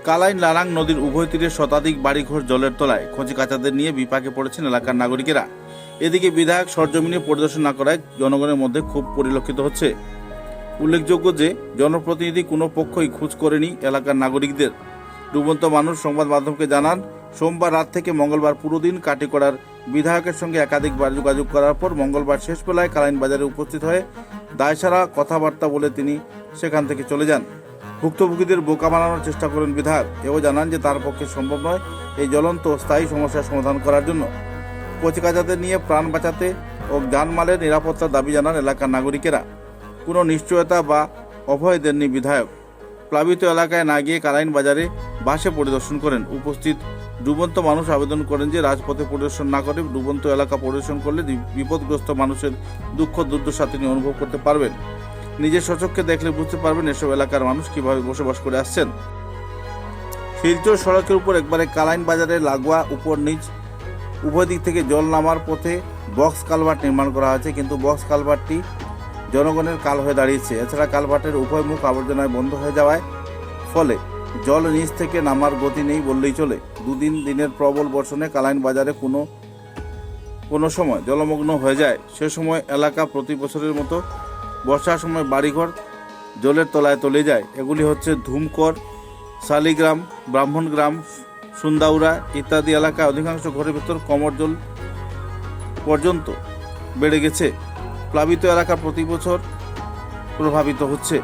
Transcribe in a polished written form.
কালাইন লারাং নদীর উভয় তীরে শতাধিক বাড়িঘর জলের তলায় কচিকাঁচাদের নিয়ে বিপাকে পড়েছেন এলাকার নাগরিকেরা। এদিকে বিধায়ক সরজমিনে পরিদর্শন না করায় জনগণের মধ্যে ক্ষোভ পরিলক্ষিত হচ্ছে। উল্লেখযোগ্য যে জনপ্রতিনিধি কোনো পক্ষই খোঁজ করেনি এলাকার নাগরিকদের। ডুবন্ত মানুষ সংবাদ মাধ্যমকে জানান, সোমবার রাত থেকে মঙ্গলবার পুরো দিন কাটিগড়ার বিধায়কের সঙ্গে একাধিকবার যোগাযোগ করার পর মঙ্গলবার শেষ বেলায় কালাইন বাজারে উপস্থিত হয়ে দায়সারা কথাবার্তা বলে তিনি সেখান থেকে চলে যান। ভুক্তভোগীদের বোকা বানানোর চেষ্টা করেন বিধায়ক। এও জানান যে তার পক্ষে সম্ভব নয় এই জ্বলন্ত স্থায়ী সমস্যার সমাধান করার জন্য। কচিকাঁচাদের নিয়ে প্রাণ বাঁচাতে ও জানমালের নিরাপত্তার দাবি জানান এলাকার নাগরিকেরা। কোনো নিশ্চয়তা বা অভয় দেননি বিধায়ক। প্লাবিত এলাকায় না গিয়ে কালাইন বাজারে বাসে পরিদর্শন করেন। উপস্থিত ডুবন্ত মানুষ আবেদন করেন যে রাজপথে পরিদর্শন না করে ডুবন্ত এলাকা পরিদর্শন করলে বিপদগ্রস্ত মানুষের দুঃখ দুর্দশা তিনি অনুভব করতে পারবেন। নিজের স্বচক্ষে দেখলে বুঝতে পারবেন এসব এলাকার মানুষ কিভাবে বসবাস করে আসছেন। শিলচর সড়কের উপর একবারে কালাইন বাজারে লাগোয়া উপর নিচ উভয় দিক থেকে জল নামার পথে বক্স কালভার্ট নির্মাণ করা হয়েছে, কিন্তু বক্স কালভার্টটি জনগণের কাল হয়ে দাঁড়িয়েছে। এছাড়া কালভার্টের উভয় মুখ আবর্জনায় বন্ধ হয়ে যাওয়ায় ফলে জল নিচ থেকে নামার গতি নেই বললেই চলে। দিনের প্রবল বর্ষণে কালাইন বাজারে কোনো সময় জলমগ্ন হয়ে যায়। সে সময় এলাকা প্রতি বছরের মতো বর্ষার সময় বাড়িঘর জলের তলায় তলিয়ে যায়। এগুলি হচ্ছে ধুমকর, শালিগ্রাম, ব্রাহ্মণগ্রাম, সুন্দাউরা ইত্যাদি এলাকায় অধিকাংশ ঘরের ভেতর কোমর জল পর্যন্ত বেড়ে গেছে। প্লাবিত এলাকা প্রতি বছর প্রভাবিত হচ্ছে।